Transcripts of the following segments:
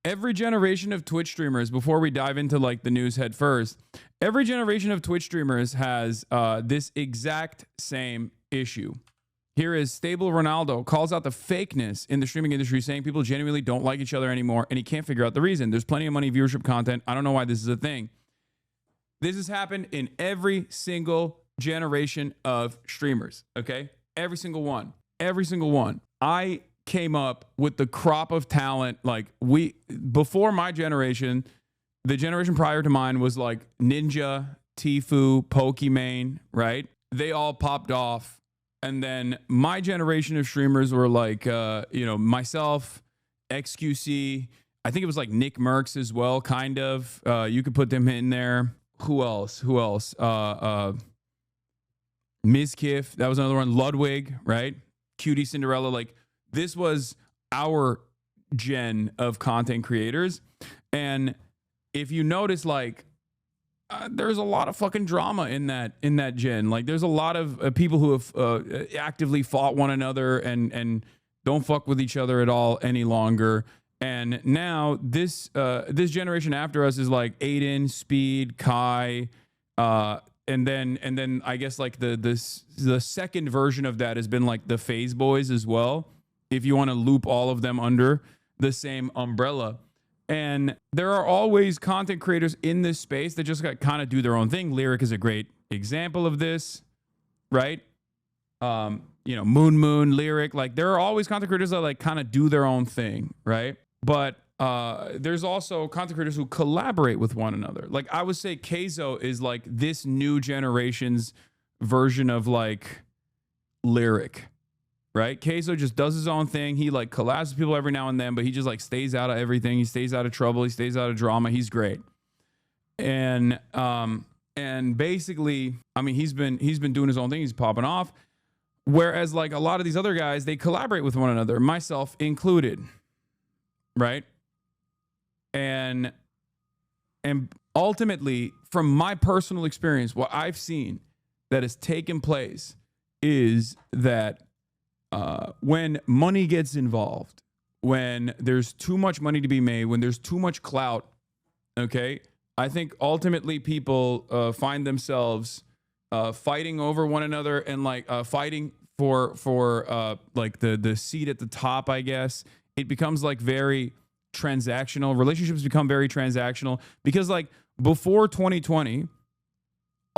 every generation of Twitch streamers, before we dive into like the news head first, every generation of Twitch streamers has this exact same issue. Here is Stable Ronaldo calls out the fakeness in the streaming industry, saying people genuinely don't like each other anymore, and he can't figure out the reason. There's plenty of money, viewership, content. I don't know why this is a thing. This has happened in every single generation of streamers, okay? Every single one. Every single one. I came up with the crop of talent. Like, before my generation, the generation prior to mine was like Ninja, Tfue, Pokimane, right? They all popped off. And then my generation of streamers were like, myself, XQC. I think it was like Nick Merckx as well, kind of. You could put them in there. Who else? Mizkif. That was another one. Ludwig, right? Cutie Cinderella. Like, this was our gen of content creators. And if you notice, like, there's a lot of fucking drama in that gen. Like, there's a lot of people who have actively fought one another and don't fuck with each other at all any longer. And now this generation after us is like Aiden, Speed, Kai, and then I guess like the second version of that has been like the Phase Boys as well, if you want to loop all of them under the same umbrella. And there are always content creators in this space that just kind of do their own thing. Lyric is a great example of this, right? Moon, Lyric, like there are always content creators that like kind of do their own thing, right? But there's also content creators who collaborate with one another. Like, I would say Keizo is like this new generation's version of like Lyric, right? Keizo just does his own thing. He like collabs with people every now and then, but he just like stays out of everything. He stays out of trouble. He stays out of drama. He's great. And basically, I mean, he's been doing his own thing. He's popping off. Whereas like a lot of these other guys, they collaborate with one another, myself included, right? And ultimately, from my personal experience, what I've seen that has taken place is that when money gets involved, when there's too much money to be made, when there's too much clout, okay, I think ultimately people find themselves fighting over one another and like fighting for like the seat at the top, I guess. It becomes like very transactional. Relationships become very transactional because like before 2020,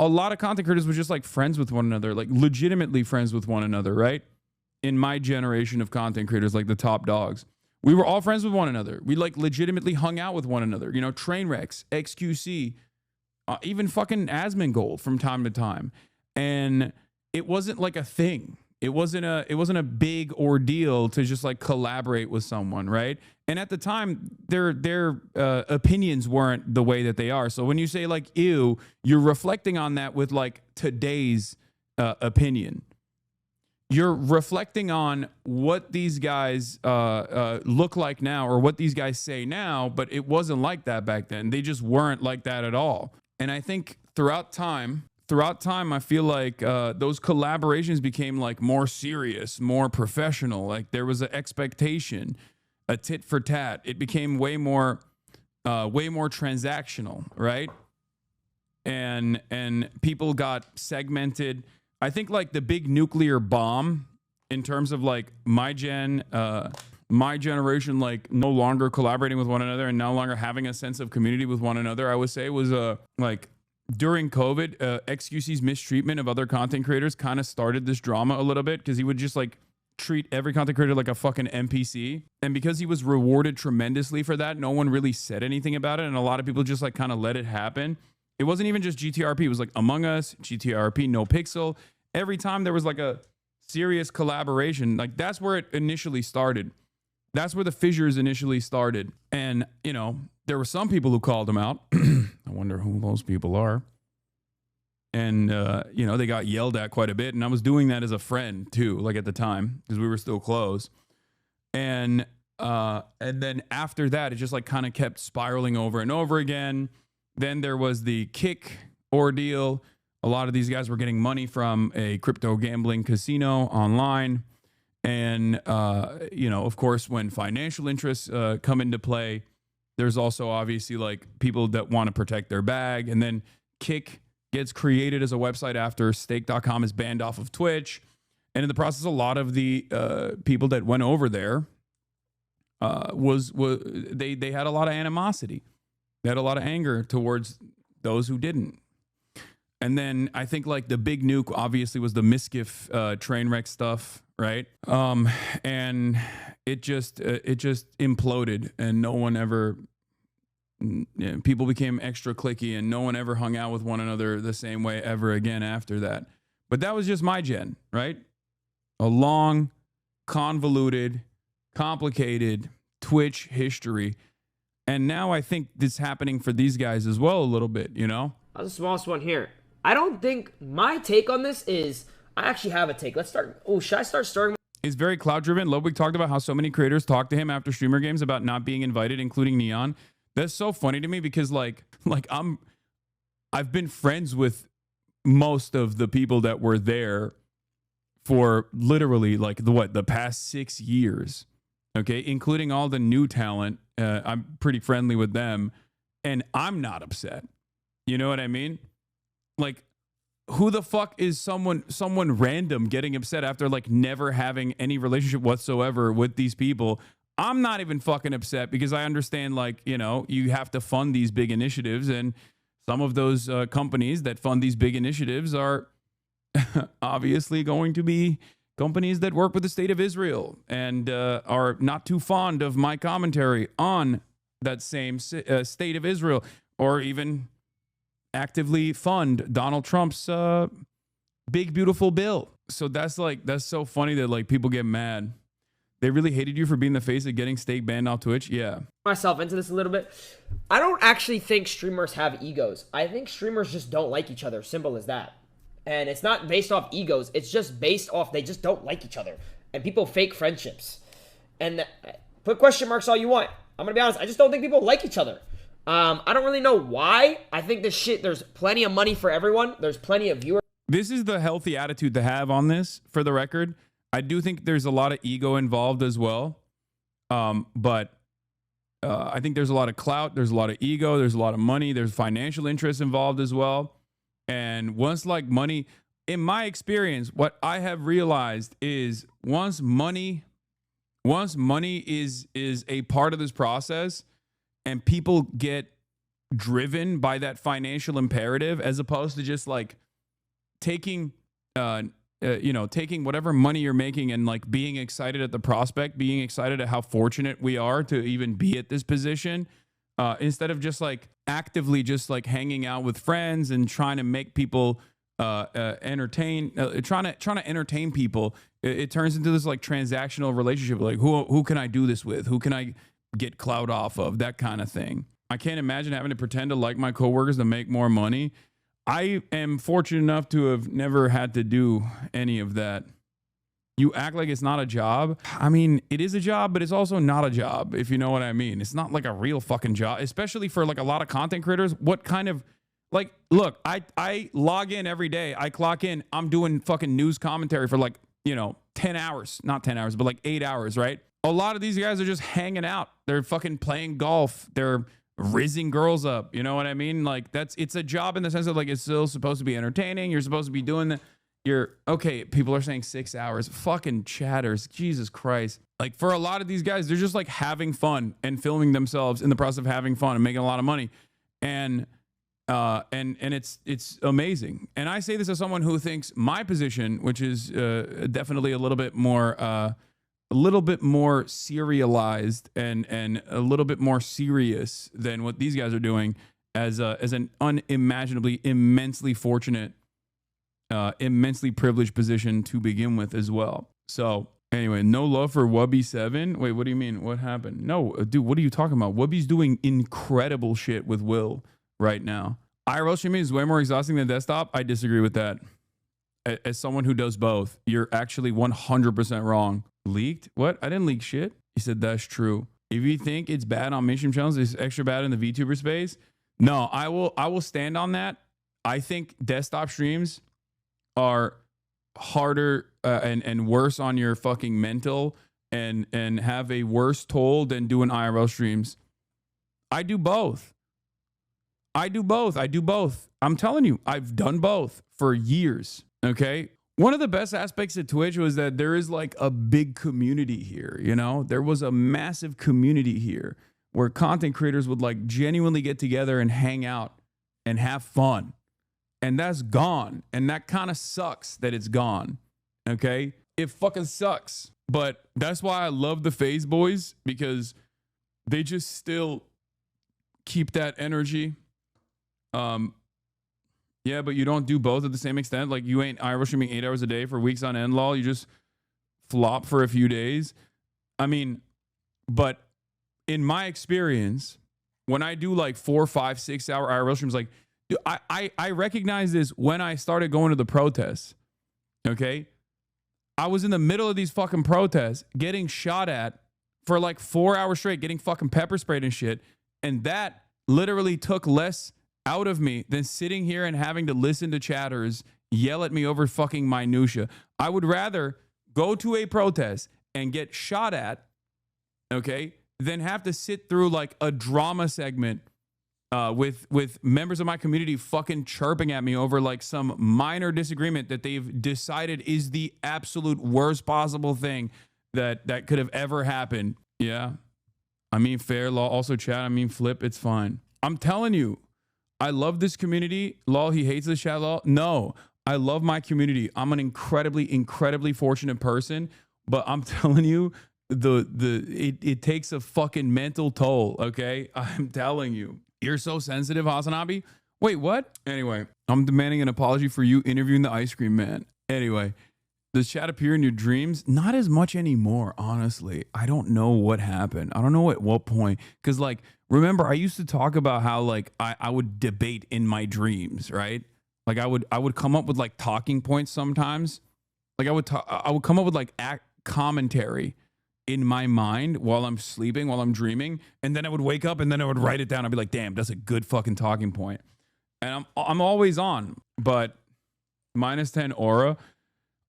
a lot of content creators were just like friends with one another, like legitimately friends with one another, right? In my generation of content creators, like the top dogs, we were all friends with one another. We like legitimately hung out with one another. You know, Trainwrecks, XQC, even fucking Asmongold from time to time. And it wasn't like a thing. It wasn't a big ordeal to just like collaborate with someone, right? And at the time, their opinions weren't the way that they are. So when you say like, ew, you're reflecting on that with like today's opinion. You're reflecting on what these guys look like now or what these guys say now, but it wasn't like that back then. They just weren't like that at all. And I think throughout time, I feel like those collaborations became like more serious, more professional. Like there was an expectation, a tit for tat. It became way more transactional, right? And people got segmented. I think like the big nuclear bomb in terms of like my generation, like no longer collaborating with one another and no longer having a sense of community with one another, I would say was like during COVID, XQC's mistreatment of other content creators kind of started this drama a little bit because he would just like treat every content creator like a fucking NPC. And because he was rewarded tremendously for that, no one really said anything about it. And a lot of people just like kind of let it happen. It wasn't even just GTRP. It was like Among Us, GTRP, No Pixel. Every time there was like a serious collaboration, like that's where it initially started. That's where the fissures initially started. And, you know, there were some people who called him out. I wonder who those people are. And, you know, they got yelled at quite a bit. And I was doing that as a friend, too, like at the time, because we were still close. And then after that, it just like kind of kept spiraling over and over again. Then there was the Kick ordeal. A lot of these guys were getting money from a crypto gambling casino online. And, you know, of course, when financial interests come into play, There's also obviously like people that want to protect their bag. And then Kick gets created as a website after stake.com is banned off of Twitch. And in the process, a lot of the people that went over there they had a lot of animosity. They had a lot of anger towards those who didn't. And then I think like the big nuke obviously was the Miskiff train wreck stuff, right? And it just imploded, and no one ever. People became extra cliquey, and no one ever hung out with one another the same way ever again after that. But that was just my gen, right? A long, convoluted, complicated Twitch history. And now I think this is happening for these guys as well a little bit, you know? I was the smallest one here. I don't think my take on this is, I actually have a take. Let's start. Oh, should I start starting? It's very clout driven. Ludwig talked about how so many creators talked to him after streamer games about not being invited, including Neon. That's so funny to me because like I've been friends with most of the people that were there for literally like the past 6 years. Okay, including all the new talent. I'm pretty friendly with them, and I'm not upset. You know what I mean? Like, who the fuck is someone random getting upset after like never having any relationship whatsoever with these people? I'm not even fucking upset because I understand, like, you know, you have to fund these big initiatives, and some of those companies that fund these big initiatives are obviously going to be companies that work with the state of Israel and are not too fond of my commentary on that same state of Israel, or even actively fund Donald Trump's big, beautiful bill. So that's so funny that like people get mad. They really hated you for being the face of getting stake banned off Twitch. Yeah. Myself into this a little bit. I don't actually think streamers have egos. I think streamers just don't like each other. Simple as that. And it's not based off egos. It's just based off they just don't like each other. And people fake friendships. And put question marks all you want. I'm going to be honest. I just don't think people like each other. I don't really know why. I think this shit, there's plenty of money for everyone. There's plenty of viewers. This is the healthy attitude to have on this, for the record. I do think there's a lot of ego involved as well. But I think there's a lot of clout. There's a lot of ego. There's a lot of money. There's financial interests involved as well. And once like money, in my experience, what I have realized is once money is a part of this process and people get driven by that financial imperative, as opposed to just like taking taking whatever money you're making and like being excited at the prospect, being excited at how fortunate we are to even be at this position, instead of just like actively just like hanging out with friends and trying to make people trying to entertain people. It turns into this like transactional relationship. Like who can I do this with? Who can I get clout off of? That kind of thing. I can't imagine having to pretend to like my coworkers to make more money. I am fortunate enough to have never had to do any of that. You act like it's not a job. I mean, it is a job, but it's also not a job, if you know what I mean. It's not like a real fucking job, especially for like a lot of content creators. What kind of, like, look, I log in every day. I clock in. I'm doing fucking news commentary for like, 10 hours. Not 10 hours, but like 8 hours, right? A lot of these guys are just hanging out. They're fucking playing golf. They're rizzing girls up. You know what I mean? Like it's a job in the sense of like, it's still supposed to be entertaining. You're supposed to be doing that. Okay, people are saying 6 hours. Fucking chatters. Jesus Christ. Like for a lot of these guys, they're just like having fun and filming themselves in the process of having fun and making a lot of money. And it's amazing. And I say this as someone who thinks my position, which is definitely a little bit more serialized and a little bit more serious than what these guys are doing, as an unimaginably immensely fortunate, immensely privileged position to begin with as well. So anyway, no love for Wubby7. Wait, what do you mean? What happened? No, dude, what are you talking about? Wubby's doing incredible shit with Will right now. IRL streaming is way more exhausting than desktop. I disagree with that. As someone who does both, you're actually 100% wrong. Leaked? What? I didn't leak shit. He said that's true. If you think it's bad on mainstream channels, it's extra bad in the VTuber space. No, I will stand on that. I think desktop streams are harder and worse on your fucking mental and have a worse toll than doing IRL streams. I do both. I do both. I'm telling you, I've done both for years. Okay. One of the best aspects of Twitch was that there is like a big community here. You know, there was a massive community here where content creators would like genuinely get together and hang out and have fun. And that's gone. And that kind of sucks that it's gone. Okay. It fucking sucks. But that's why I love the FaZe boys, because they just still keep that energy. Yeah, but you don't do both at the same extent. Like, you ain't Irish streaming 8 hours a day for weeks on end, lol. You just flop for a few days. I mean, but in my experience, when I do like 4, 5, 6 hour IRL streams, like, dude, I recognize this when I started going to the protests. Okay. I was in the middle of these fucking protests getting shot at for like 4 hours straight, getting fucking pepper sprayed and shit. And that literally took less out of me than sitting here and having to listen to chatters yell at me over fucking minutia. I would rather go to a protest and get shot at, okay, than have to sit through like a drama segment with members of my community fucking chirping at me over like some minor disagreement that they've decided is the absolute worst possible thing that could have ever happened. Yeah. I mean, fair law. Also, chat. I mean, flip. It's fine. I'm telling you, I love this community. Lol, he hates this chat. Lol. No, I love my community. I'm an incredibly fortunate person, but I'm telling you, it takes a fucking mental toll. Okay. I'm telling you. You're so sensitive, Hasanabi. Wait, what? Anyway, I'm demanding an apology for you interviewing the ice cream man. Anyway, does chat appear in your dreams? Not as much anymore, honestly. I don't know what happened. I don't know at what point. Because, like, remember, I used to talk about how, like, I would debate in my dreams, right? Like, I would come up with, like, talking points sometimes. Like, I would come up with, like, commentary in my mind while I'm sleeping, while I'm dreaming, and then I would wake up and then I would write it down. I'd be like, damn, that's a good fucking talking point. And I'm always on, but -10 aura,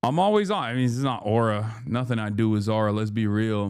I'm always on. I mean, it's not aura. Nothing I do is aura. Let's be real.